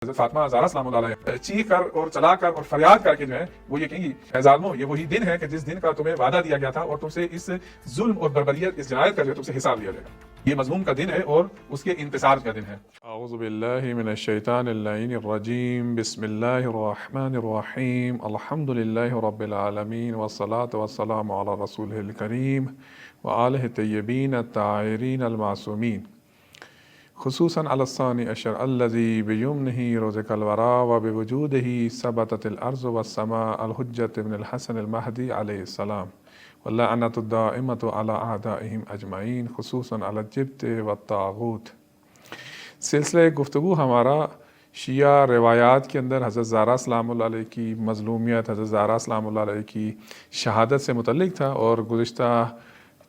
حضرت فاطمہ زہرا سلام اللہ علیہ چیخ کر اور چلا کر اور فریاد کر کے جو ہے وہ یہ کہیں گی اے ظالمو یہ وہی دن ہے کہ جس دن کا تمہیں وعدہ دیا گیا تھا اور تم سے اس ظلم اور بربریت اس جنایت کا جو ہے تم سے حساب لیا جائے گا. یہ مظلوم کا دن ہے اور اس کے انتصار کا دن ہے. اعوذ باللہ من الشیطان اللعین الرجیم بسم اللہ الرحمن الرحیم الحمد للہ رب العالمین والصلاة والسلام علی رسولہ الکریم وآلہ الطیبین الطاہرین المعصومین خصوصاً علی الثانی عشر الذی بیمنہ رزق الورا وبوجودہ ثبتت الارض والسماء الحجۃ ابن الحسن المہدی علیہ السلام واللعنۃ الدائمۃ علی اعدائہم اجمعین خصوصاً علی الجبت والطاغوت. سلسلہ گفتگو ہمارا شیعہ روایات کے اندر حضرت زہرا سلام اللہ علیہ کی مظلومیت، حضرت زہرا سلام اللہ علیہ کی شہادت سے متعلق تھا، اور گزشتہ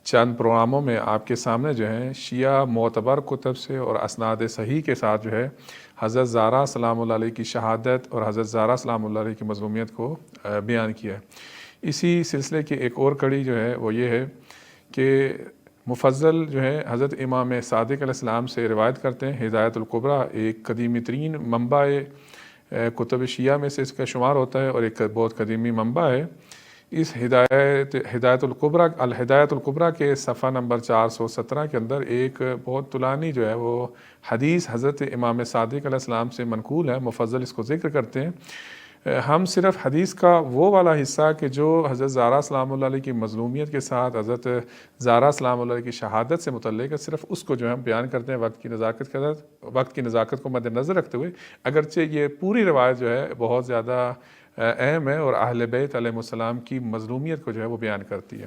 چند پروگراموں میں آپ کے سامنے جو ہے شیعہ معتبر کتب سے اور اسناد صحیح کے ساتھ جو ہے حضرت زہرا سلام اللہ علیہ کی شہادت اور حضرت زہرا سلام اللہ علیہ کی مظلومیت کو بیان کیا ہے. اسی سلسلے کی ایک اور کڑی جو ہے وہ یہ ہے کہ مفضل جو ہے حضرت امام صادق علیہ السلام سے روایت کرتے ہیں. ہدایت الکبریٰ ایک قدیمی ترین منبع کتب شیعہ میں سے اس کا شمار ہوتا ہے اور ایک بہت قدیمی منبع ہے. اس ہدایت الکبریٰ کے صفحہ نمبر 417 کے اندر ایک بہت طولانی جو ہے وہ حدیث حضرت امام صادق علیہ السلام سے منقول ہے. مفضل اس کو ذکر کرتے ہیں. ہم صرف حدیث کا وہ والا حصہ کہ جو حضرت زہرا سلام اللہ علیہ کی مظلومیت کے ساتھ حضرت زہرا سلام اللہ علیہ کی شہادت سے متعلق ہے، صرف اس کو جو ہے ہم بیان کرتے ہیں وقت کی نزاکت کو مد نظر رکھتے ہوئے، اگرچہ یہ پوری روایت جو ہے بہت زیادہ اہم ہے اور اہل بیت علیہ السلام کی مظلومیت کو جو ہے وہ بیان کرتی ہے.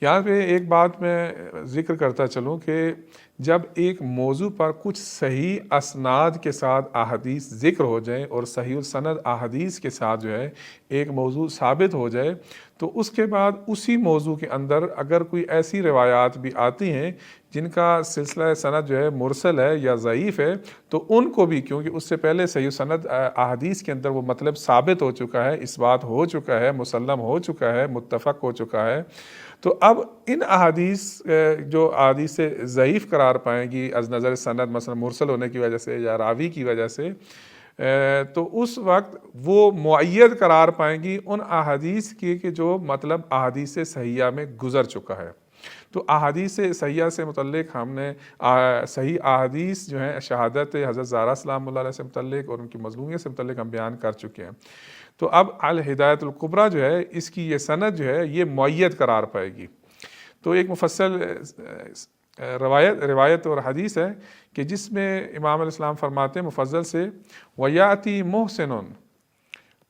یہاں پہ ایک بات میں ذکر کرتا چلوں کہ جب ایک موضوع پر کچھ صحیح اسناد کے ساتھ احادیث ذکر ہو جائیں اور صحیح السند احادیث کے ساتھ جو ہے ایک موضوع ثابت ہو جائے، تو اس کے بعد اسی موضوع کے اندر اگر کوئی ایسی روایات بھی آتی ہیں جن کا سلسلہ سند جو ہے مرسل ہے یا ضعیف ہے، تو ان کو بھی، کیونکہ اس سے پہلے صحیح سند احادیث کے اندر وہ مطلب ثابت ہو چکا ہے، اس بات ہو چکا ہے، مسلم ہو چکا ہے، متفق ہو چکا ہے، تو اب ان احادیث جو احادیث سے ضعیف قرار پائیں گی از نظر سند، مثلا مرسل ہونے کی وجہ سے یا راوی کی وجہ سے، تو اس وقت وہ معید قرار پائیں گی ان احادیث کی کہ جو مطلب احادیث صحیحہ میں گزر چکا ہے. تو احادیث صحیحہ سے متعلق ہم نے صحیح احادیث جو ہیں شہادت حضرت زہرا سلام اللہ علیہ سے متعلق اور ان کی مظلومیت سے متعلق ہم بیان کر چکے ہیں. تو اب الہدایت الکبریٰ جو ہے اس کی یہ سند جو ہے یہ معید قرار پائے گی. تو ایک مفصل روایت اور حدیث ہے کہ جس میں امام علیہ السلام فرماتے ہیں مفضل سے وَيَأْتِي مُحْسِنٌ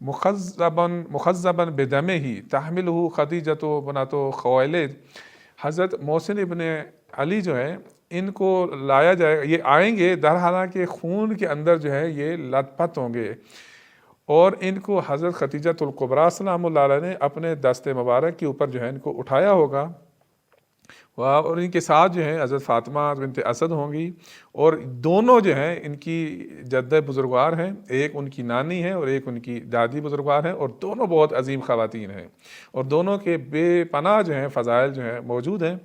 مُخَذَّبًا بِدَمِهِ تَحْمِلُهُ خَدِیجَةُ بنتُ خویلد. حضرت محسن ابن علی جو ہے ان کو لایا جائے گا، یہ آئیں گے در حالانکہ خون کے اندر جو ہے یہ لت پت ہوں گے، اور ان کو حضرت خدیجۃ الکبریٰ سلام اللہ علیہ نے اپنے دست مبارک کے اوپر جو ہے ان کو اٹھایا ہوگا، اور ان کے ساتھ جو ہے حضرت فاطمہ بنت اسد ہوں گی، اور دونوں جو ہیں ان کی جدہ بزرگوار ہیں، ایک ان کی نانی ہے اور ایک ان کی دادی بزرگوار ہیں، اور دونوں بہت عظیم خواتین ہیں، اور دونوں کے بے پناہ جو ہیں فضائل جو ہیں موجود ہیں.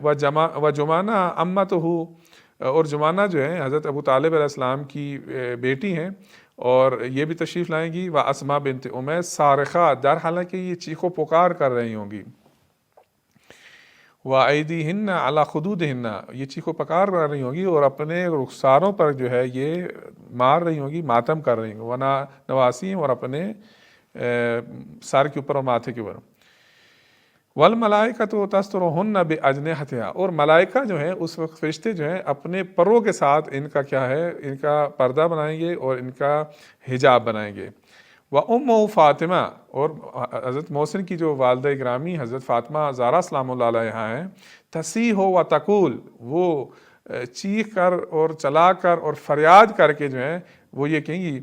و جمانہ امتہ، اور جمانہ جو ہے حضرت ابو طالب علیہ السلام کی بیٹی ہیں، اور یہ بھی تشریف لائیں گی. و اسماء بنت امیس صارخہ، در حالانکہ یہ چیخ و پکار کر رہی ہوں گی. وَأَيْدِيهِنَّ عَلَى خُدُودِهِنَّ، یہ چیخ و پکار کر رہی ہوں گی اور اپنے رخساروں پر جو ہے یہ مار رہی ہوں گی، ماتم کر رہی ہوں گی. وَنَوَاسِيهِمْ، اور اپنے سر کے اوپر اور ماتھے کے اوپر. وَالْمَلَائِكَةُ تَسْطُرُهُنَّ بِأَجْنِحَتِهَا، اور ملائکہ جو ہیں اس وقت فرشتے جو ہیں اپنے پروں کے ساتھ ان کا کیا ہے، ان کا پردہ بنائیں گے اور ان کا حجاب بنائیں گے. وَأُمُّهُ فاطمہ، اور حضرت محسن کی جو والدہ گرامی حضرت فاطمہ زہرا سلام اللہ علیہا ہیں، تَصِیحُ وَتَقُولُ، وہ چیخ کر اور چلا کر اور فریاد کر کے جو ہیں وہ یہ کہیں گی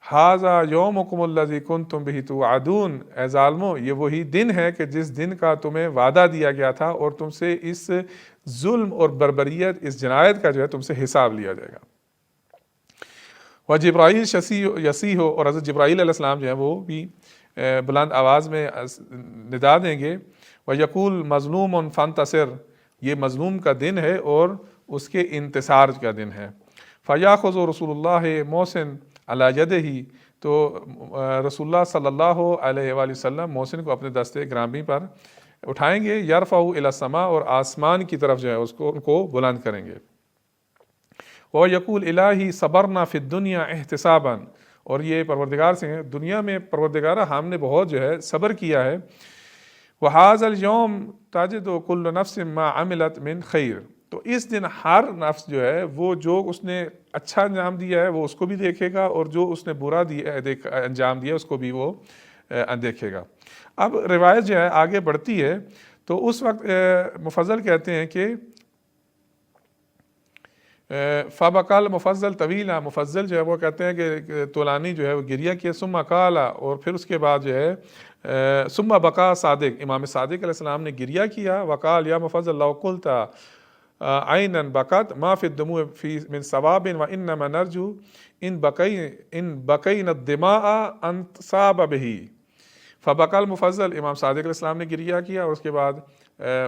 ھذا یومکم الذی کنتم بہ توعدون، اے ظالمو یہ وہی دن ہے کہ جس دن کا تمہیں وعدہ دیا گیا تھا اور تم سے اس ظلم اور بربریت، اس جنایت کا جو ہے تم سے حساب لیا جائے گا. وجبرائیل یصیح، اور حضرت جبرائیل علیہ السلام جو ہیں وہ بھی بلند آواز میں ندا دیں گے. ویقول مظلوم فانتصر، یہ مظلوم کا دن ہے اور اس کے انتصار کا دن ہے. فیاخذ رسول اللہ محسن علی یدہ، تو رسول اللہ صلی اللہ علیہ وآلہ وسلم محسن کو اپنے دستے گرامی پر اٹھائیں گے، یرفع الی السماء، اور آسمان کی طرف جو ہے ان کو بلند کریں گے، اور یقول الہی صبرنا فی الدنیا احتسابا، اور یہ پروردگار سے ہیں دنیا میں پروردگارہ ہم نے بہت جو ہے صبر کیا ہے، وَهَذَا الْيَوْمُ تَجِدُ كُلُّ نَفْسٍ مَا عَمِلَتْ مِنْ خَيْرٍ، تو اس دن ہر نفس جو ہے وہ جو اس نے اچھا انجام دیا ہے وہ اس کو بھی دیکھے گا، اور جو اس نے برا انجام دیا اس کو بھی وہ دیکھے گا۔ اب روایت جو ہے آگے بڑھتی ہے، تو اس وقت مفضل کہتے ہیں کہ فَبَقَى الْمُفَضَّل طویلا، مفضل جو ہے وہ کہتے ہیں کہ طولانی جو ہے وہ گریہ کیا، ثم قال، اور پھر اس کے بعد جو ہے ثم بقى صادق، امام صادق علیہ السلام نے گریہ کیا، وقال یا مفضل لو قلت عینا بقت ما فی الدموع من ثواب وانما نرجو ان بقینا الدماء ان تصاب به، فبقى المفضل، امام صادق علیہ السلام نے گریہ کیا، اور اس کے بعد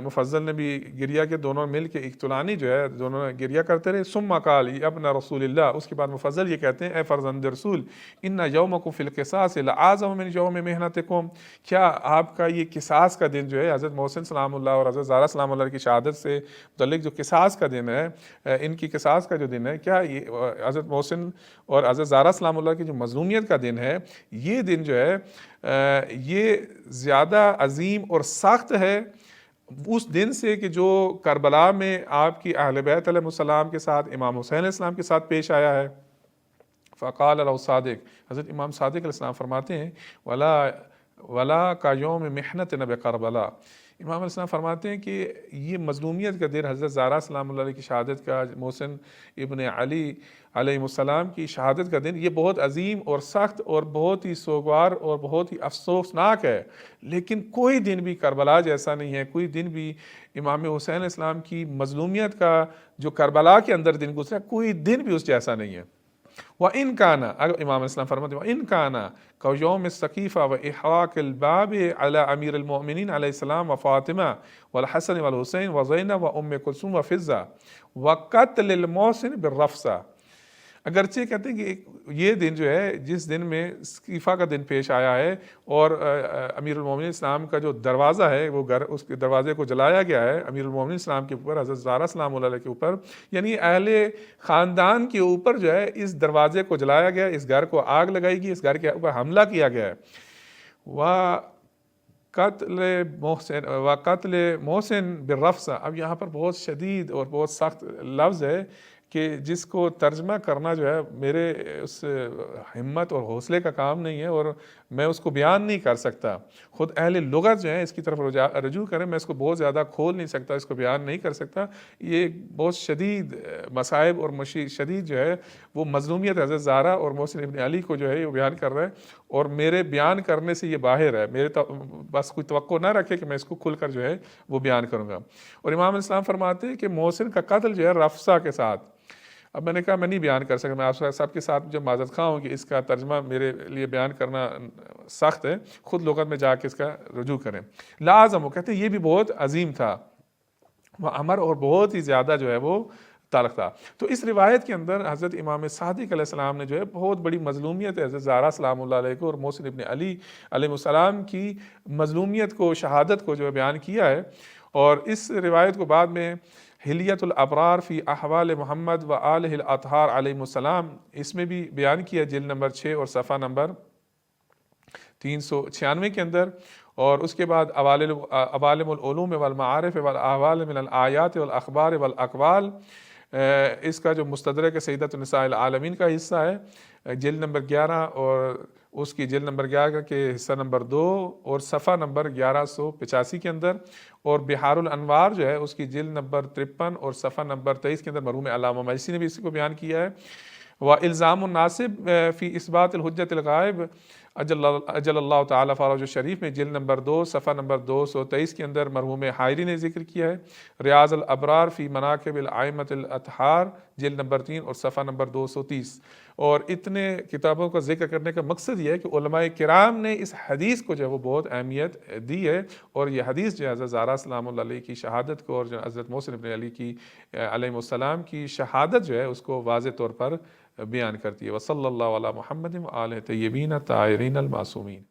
مفضل نے بھی گریہ کے، دونوں مل کے ایک طولانی جو ہے دونوں گریہ کرتے رہے، ثم قال یا ابن رسول اللہ، اس کے بعد مفضل یہ کہتے ہیں اے فرزند رسول، ان یومکم فی القصاص لعظم من یوم محنتکم، کیا آپ کا یہ قصاص کا دن جو ہے حضرت محسن سلام اللہ اور حضرت زہرا سلام اللہ کی شہادت سے متعلق جو قصاص کا دن ہے، ان کی قصاص کا جو دن ہے، کیا یہ حضرت محسن اور حضرت زہرا سلام اللہ کی جو مظلومیت کا دن ہے، یہ دن جو ہے یہ زیادہ عظیم اور سخت ہے اس دن سے کہ جو کربلا میں آپ کی اہل بیت علیہ السلام کے ساتھ، امام حسین علیہ السلام کے ساتھ پیش آیا ہے۔ فقال له صادق، حضرت امام صادق علیہ السلام فرماتے ہیں ولا کا یوم محنت نب کربلا، امام علیہ السلام فرماتے ہیں کہ یہ مظلومیت کا دن، حضرت زہرا سلام اللہ علیہ کی شہادت کا، محسن ابن علی علیہ السلام کی شہادت کا دن، یہ بہت عظیم اور سخت اور بہت ہی سوگوار اور بہت ہی افسوسناک ہے، لیکن کوئی دن بھی کربلا جیسا نہیں ہے، کوئی دن بھی امام حسین علیہ السلام کی مظلومیت کا جو کربلا کے اندر دن گزرا، کوئی دن بھی اس جیسا نہیں ہے۔ وَإِن كَانَ، اگر امام اسلام فرماتے ہیں وَإِن كَانَ كَيَوْمِ السَّقِيفَةِ وَإِحْرَاقِ الْبَابِ عَلَى أَمِيرِ الْمُؤْمِنِينَ علیہ السلام وفاطمہ والحسن والحسین وزینب وأم کلثوم وفضہ وقتل المحسن بالرفصہ، اگرچہ کہتے ہیں کہ یہ دن جو ہے جس دن میں سقیفہ کا دن پیش آیا ہے، اور امیر المومنین اسلام کا جو دروازہ ہے وہ گھر، اس کے دروازے کو جلایا گیا ہے امیر المومنین اسلام کے اوپر، حضرت زہرا سلام اللہ علیہ کے اوپر، یعنی اہل خاندان کے اوپر جو ہے اس دروازے کو جلایا گیا، اس گھر کو آگ لگائی گئی، اس گھر کے اوپر حملہ کیا گیا ہے۔ قتل محسن بالرفصہ، اب یہاں پر بہت شدید اور بہت سخت لفظ ہے کہ جس کو ترجمہ کرنا جو ہے میرے اس ہمت اور حوصلے کا کام نہیں ہے، اور میں اس کو بیان نہیں کر سکتا، خود اہل لغت جو ہے اس کی طرف رجوع کریں، میں اس کو بہت زیادہ کھول نہیں سکتا، اس کو بیان نہیں کر سکتا، یہ بہت شدید مصائب اور شدید جو ہے وہ مظلومیت حضرت زہرا اور محسن ابن علی کو جو ہے وہ بیان کر رہا ہے، اور میرے بیان کرنے سے یہ باہر ہے، میرے بس کوئی توقع نہ رکھے کہ میں اس کو کھل کر جو ہے وہ بیان کروں گا۔ اور امام اسلام فرماتے ہیں کہ محسن کا قتل جو ہے رفصہ کے ساتھ، اب میں نے کہا میں نہیں بیان کر سکتا، میں آپ سب کے ساتھ جو معذرت خواہ ہوں کہ اس کا ترجمہ میرے لیے بیان کرنا سخت ہے، خود لغت میں جا کے اس کا رجوع کریں۔ لازم، وہ کہتے ہیں یہ بھی بہت عظیم تھا، وہ امر اور بہت ہی زیادہ جو ہے وہ تلخ تھا۔ تو اس روایت کے اندر حضرت امام صادق علیہ السلام نے جو ہے بہت بڑی مظلومیت حضرت زہرا سلام اللہ علیہ کو اور محسن ابن علی علیہ السلام کی مظلومیت کو، شہادت کو جو ہے بیان کیا ہے، اور اس روایت کو بعد میں حلیت الابرار فی احوال محمد و آلہ الاطہار علیہ السلام اس میں بھی بیان کیا، جلد نمبر 6 اور صفحہ نمبر 396 کے اندر، اور اس کے بعد عوالم العلوم والمعارف والاحوال من الآیات والاخبار والاقوال، اس کا جو مستدرک سیدۃ النساء العالمین کا حصہ ہے، جلد نمبر 11 اور اس کی جلد نمبر 11 کے حصہ نمبر 2 اور صفحہ نمبر 1185 کے اندر، اور بحار الانوار جو ہے اس کی جلد نمبر 53 اور صفحہ نمبر 23 کے اندر مرحوم علامہ مجلسی نے بھی اسی کو بیان کیا ہے۔ وَإِلزَامُ النَّاسِبِ فِي إِثْبَاتِ الْحُجَّةِ الْغَائِبِ اجل اللہ تعالیٰ فارج الشریف میں جلد نمبر 2 صفحہ نمبر 223 کے اندر مرحوم حائری نے ذکر کیا ہے۔ ریاض الابرار فی مناقب الائمۃ الاطہار جلد نمبر 3 اور صفحہ نمبر 230۔ اور اتنے کتابوں کا ذکر کرنے کا مقصد یہ ہے کہ علماء کرام نے اس حدیث کو جو ہے وہ بہت اہمیت دی ہے، اور یہ حدیث جو ہے حضرت زہرا سلام اللہ علیہ کی شہادت کو اور جو حضرت محسن ابن علی کی علیہ السلام کی شہادت جو ہے اس کو واضح طور پر بیان کرتی ہے۔ وصلی اللہ علی محمد وآلہ طیبین الطاہرین المعصومین۔